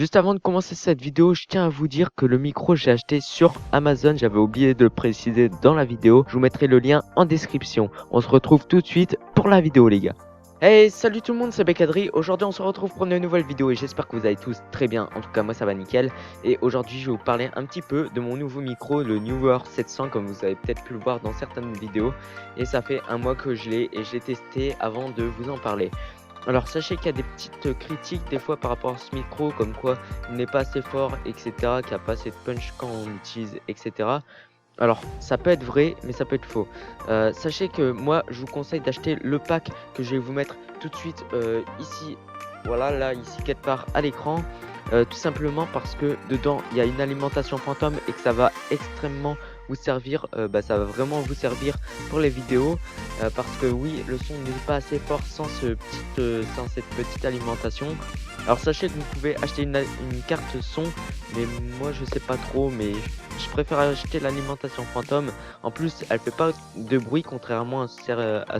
Juste avant de commencer cette vidéo, je tiens à vous dire que le micro j'ai acheté sur Amazon, j'avais oublié de le préciser dans la vidéo. Je vous mettrai le lien en description. On se retrouve tout de suite pour la vidéo les gars. Hey, salut tout le monde, c'est Becadri. Aujourd'hui on se retrouve pour une nouvelle vidéo et j'espère que vous allez tous très bien. En tout cas moi ça va nickel. Et aujourd'hui je vais vous parler un petit peu de mon nouveau micro, le Neewer 700, comme vous avez peut-être pu le voir dans certaines vidéos. Et ça fait un mois que je l'ai et je l'ai testé avant de vous en parler. Alors sachez qu'il y a des petites critiques des fois par rapport à ce micro, comme quoi il n'est pas assez fort, etc., qu'il n'y a pas assez de punch quand on l'utilise, etc. Alors ça peut être vrai, mais ça peut être faux. Sachez que moi je vous conseille d'acheter le pack que je vais vous mettre tout de suite ici, voilà, là, ici quelque part à l'écran. Tout simplement parce que dedans il y a une alimentation fantôme et que ça va extrêmement vous servir, ça va vraiment vous servir pour les vidéos, parce que oui, le son n'est pas assez fort sans cette petite alimentation. Alors sachez que vous pouvez acheter une carte son, mais moi je sais pas trop, mais je préfère acheter l'alimentation fantôme. En plus elle fait pas de bruit contrairement à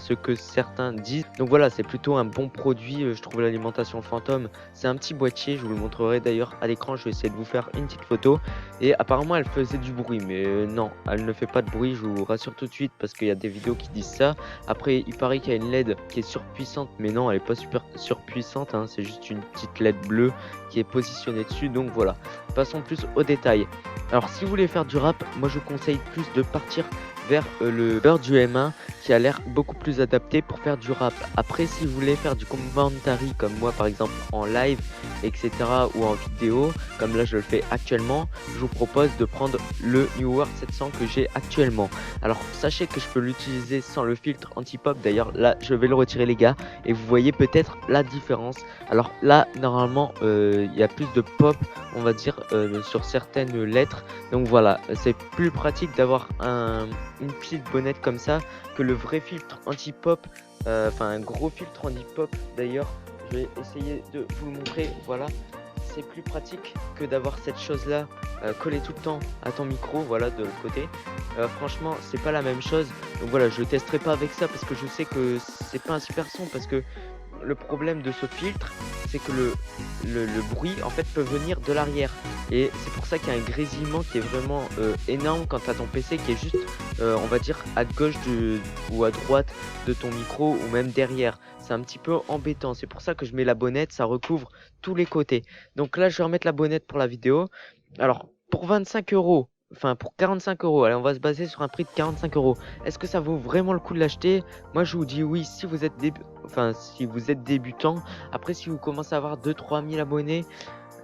ce que certains disent. Donc voilà, c'est plutôt un bon produit, je trouve. L'alimentation fantôme, c'est un petit boîtier, je vous le montrerai d'ailleurs à l'écran. Je vais essayer de vous faire une petite photo. Et apparemment elle faisait du bruit, mais non, elle ne fait pas de bruit, je vous rassure tout de suite, parce qu'il y a des vidéos qui disent ça. Après il paraît qu'il y a une LED qui est surpuissante, mais non, elle est pas super surpuissante, hein, c'est juste une petite LED bleue qui est positionnée dessus. Donc voilà, passons plus aux détails. Alors si vous voulez faire du rap, moi je vous conseille plus de partir vers le Bird du M1 qui a l'air beaucoup plus adapté pour faire du rap. Après, si vous voulez faire du commentary comme moi par exemple en live, etc., ou en vidéo comme là je le fais actuellement, je vous propose de prendre le Neewer 700 que j'ai actuellement. Alors sachez que je peux l'utiliser sans le filtre anti-pop. D'ailleurs là je vais le retirer les gars, et vous voyez peut-être la différence. Alors là normalement il y a plus de pop, on va dire, sur certaines lettres. Donc voilà, c'est plus pratique d'avoir une petite bonnette comme ça que le vrai filtre anti-pop, enfin un gros filtre anti-pop. D'ailleurs je vais essayer de vous le montrer. Voilà, c'est plus pratique que d'avoir cette chose là collée tout le temps à ton micro, voilà, de l'autre côté. Franchement c'est pas la même chose. Donc voilà, je testerai pas avec ça parce que je sais que c'est pas un super son, parce que le problème de ce filtre, c'est que le bruit en fait peut venir de l'arrière, et c'est pour ça qu'il y a un grésillement qui est vraiment énorme quand tu as ton PC qui est juste on va dire à gauche ou à droite de ton micro, ou même derrière. C'est un petit peu embêtant, c'est pour ça que je mets la bonnette, ça recouvre tous les côtés. Donc là je vais remettre la bonnette pour la vidéo. Alors pour 25 euros, enfin pour 45 euros, allez, on va se baser sur un prix de 45 euros. Est-ce que ça vaut vraiment le coup de l'acheter? Moi je vous dis oui si vous êtes débutant. Après si vous commencez à avoir 2-3 000 abonnés,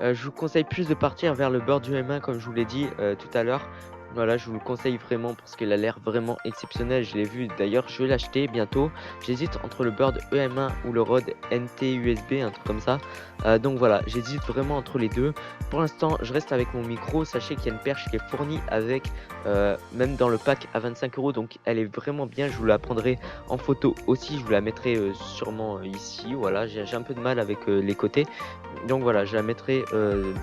je vous conseille plus de partir vers le Bird du M1 comme je vous l'ai dit tout à l'heure. Voilà, je vous le conseille vraiment parce qu'il a l'air vraiment exceptionnel. Je l'ai vu d'ailleurs, je vais l'acheter bientôt. J'hésite entre le Bird EM1 ou le Rode NT USB, un truc comme ça. Donc voilà, j'hésite vraiment entre les deux. Pour l'instant, je reste avec mon micro. Sachez qu'il y a une perche qui est fournie avec, même dans le pack à 25 euros. Donc elle est vraiment bien. Je vous la prendrai en photo aussi. Je vous la mettrai sûrement ici. Voilà, j'ai un peu de mal avec les côtés. Donc voilà, je la mettrai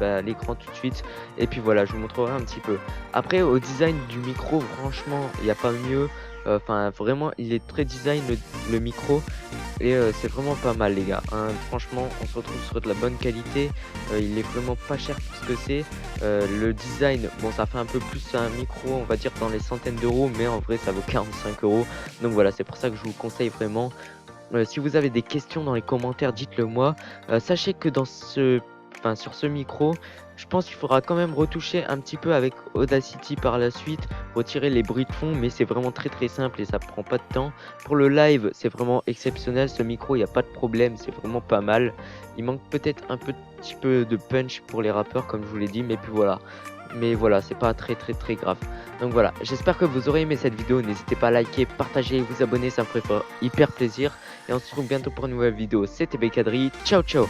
à l'écran tout de suite. Et puis voilà, je vous montrerai un petit peu. Après, au design du micro, franchement, il n'y a pas mieux. Enfin, vraiment, il est très design le micro. Et c'est vraiment pas mal les gars, hein. Franchement on se retrouve sur de la bonne qualité. Il est vraiment pas cher pour ce que c'est. Le design, bon, ça fait un peu plus un micro, on va dire dans les centaines d'euros, mais en vrai ça vaut 45 euros. Donc voilà, c'est pour ça que je vous conseille vraiment. Si vous avez des questions dans les commentaires, dites-le moi. Sachez que sur ce micro, je pense qu'il faudra quand même retoucher un petit peu avec Audacity par la suite, retirer les bruits de fond, mais c'est vraiment très très simple et ça prend pas de temps. Pour le live, c'est vraiment exceptionnel ce micro, il n'y a pas de problème, c'est vraiment pas mal. Il manque peut-être un petit peu de punch pour les rappeurs comme je vous l'ai dit, mais puis voilà. Mais voilà, c'est pas très très grave. Donc voilà, j'espère que vous aurez aimé cette vidéo. N'hésitez pas à liker, partager, vous abonner, ça me ferait hyper plaisir. Et on se retrouve bientôt pour une nouvelle vidéo. C'était Becadri, ciao ciao.